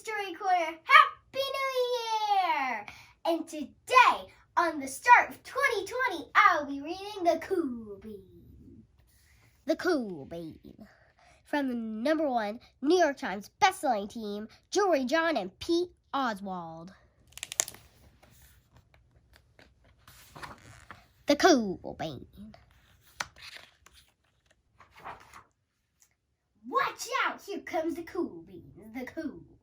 Story Corner. Happy New Year! And today, on the start of 2020, I'll be reading The Cool Bean. The Cool Bean. From the #1 New York Times bestselling team, Jory, John, and Pete Oswald. The Cool Bean. Watch out! Here comes the Cool Beans. The Cool Beans.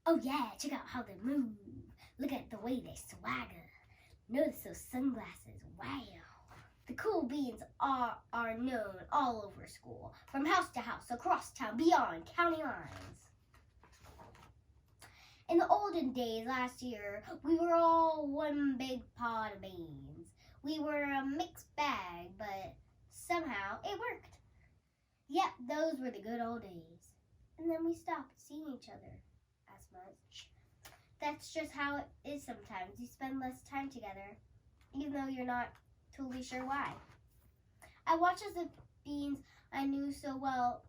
Oh yeah, check out how they move. Look at the way they swagger. Notice those sunglasses. Wow. The Cool Beans are known all over school, from house to house, across town, beyond county lines. In the olden days last year, we were all one big pot of beans. We were a mixed bag, but somehow it worked. Yep, those were the good old days. And then we stopped seeing each other as much. That's just how it is sometimes. You spend less time together, even though you're not totally sure why. I watched as the beans I knew so well,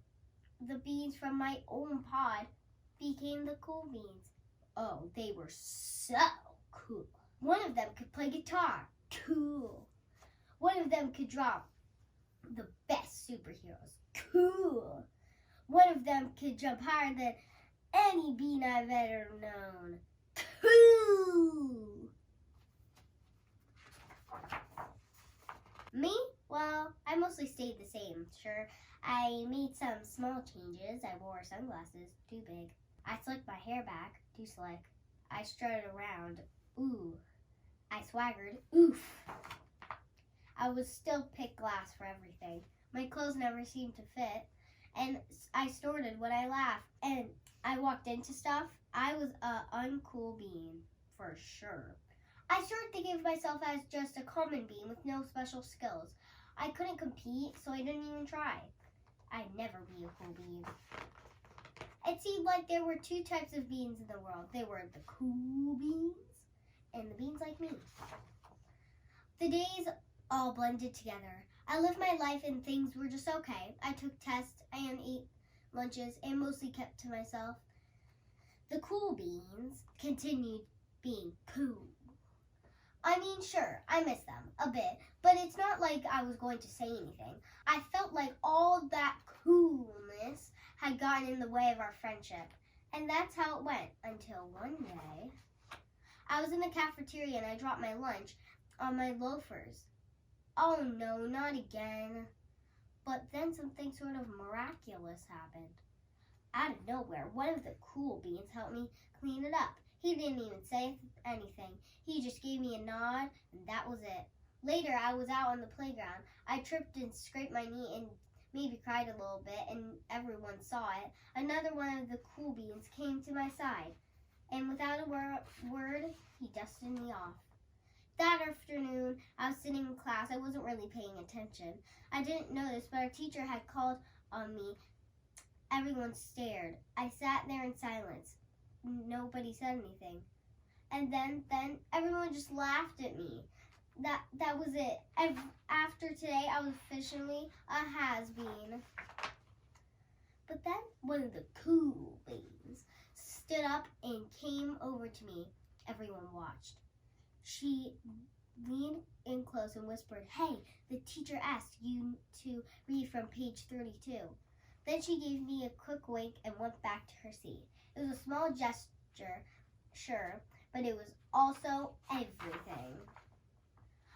the beans from my own pod, became the Cool Beans. Oh, they were so cool. One of them could play guitar. Cool. One of them could draw the best superheroes. Cool. One of them could jump higher than any bean I've ever known. Cool. Me? Well, I mostly stayed the same, sure. I made some small changes. I wore sunglasses, too big. I slicked my hair back, too slick. I strutted around. Ooh. I swaggered. Oof. I would still pick glass for everything. My clothes never seemed to fit, and I snorted when I laughed, and I walked into stuff. I was a uncool bean, for sure. I started thinking of myself as just a common bean with no special skills. I couldn't compete, so I didn't even try. I'd never be a cool bean. It seemed like there were two types of beans in the world. There were the cool beans and the beans like me. The days all blended together. I lived my life and things were just okay. I took tests and ate lunches and mostly kept to myself. The cool beans continued being cool. I mean, sure, I miss them a bit, but it's not like I was going to say anything. I felt like all that coolness had gotten in the way of our friendship, and that's how it went until one day. I was in the cafeteria and I dropped my lunch on my loafers. Oh no, not again. But then something sort of miraculous happened. Out of nowhere, one of the cool beans helped me clean it up. He didn't even say anything. He just gave me a nod, and that was it. Later, I was out on the playground. I tripped and scraped my knee and maybe cried a little bit, and everyone saw it. Another one of the cool beans came to my side, and without a word, he dusted me off. That afternoon, I was sitting in class. I wasn't really paying attention. I didn't notice, but our teacher had called on me. Everyone stared. I sat there in silence. Nobody said anything. And then everyone just laughed at me. That was it. After today, I was officially a has-been. But then one of the cool beans stood up and came over to me. Everyone watched. She leaned in close and whispered, "Hey, the teacher asked you to read from page 32. Then she gave me a quick wink and went back to her seat. It was a small gesture, sure, but it was also everything.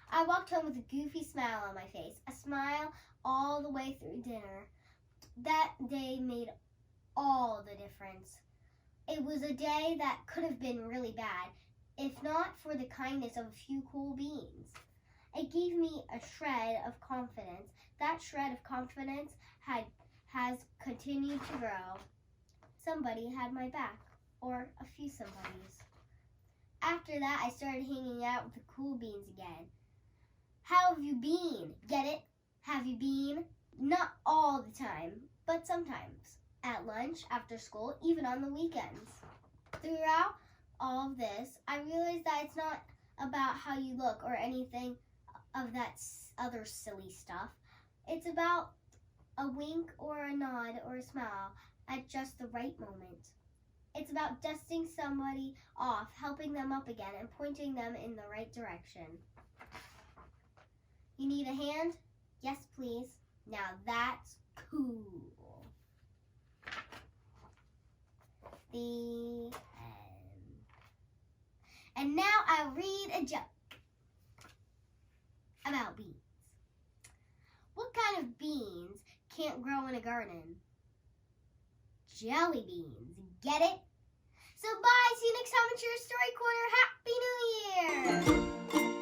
I walked home with a goofy smile on my face, a smile all the way through dinner. That day made all the difference. It was a day that could have been really bad, if not for the kindness of a few cool beans. It gave me a shred of confidence. That shred of confidence has continued to grow. Somebody had my back, or a few somebodies. After that, I started hanging out with the cool beans again. How have you been? Get it? Have you been? Not all the time, but sometimes. At lunch, after school, even on the weekends. Throughout all of this, I realized that it's not about how you look or anything of that other silly stuff. It's about A wink or a nod or a smile at just the right moment. It's about dusting somebody off, helping them up again, and pointing them in the right direction. You need a hand? Yes, please. Now that's cool. The end. And now I'll read a joke about beans. What kind of beans can't grow in a garden? Jelly beans. Get it? So bye. See you next time. It's your Story Corner. Happy New Year.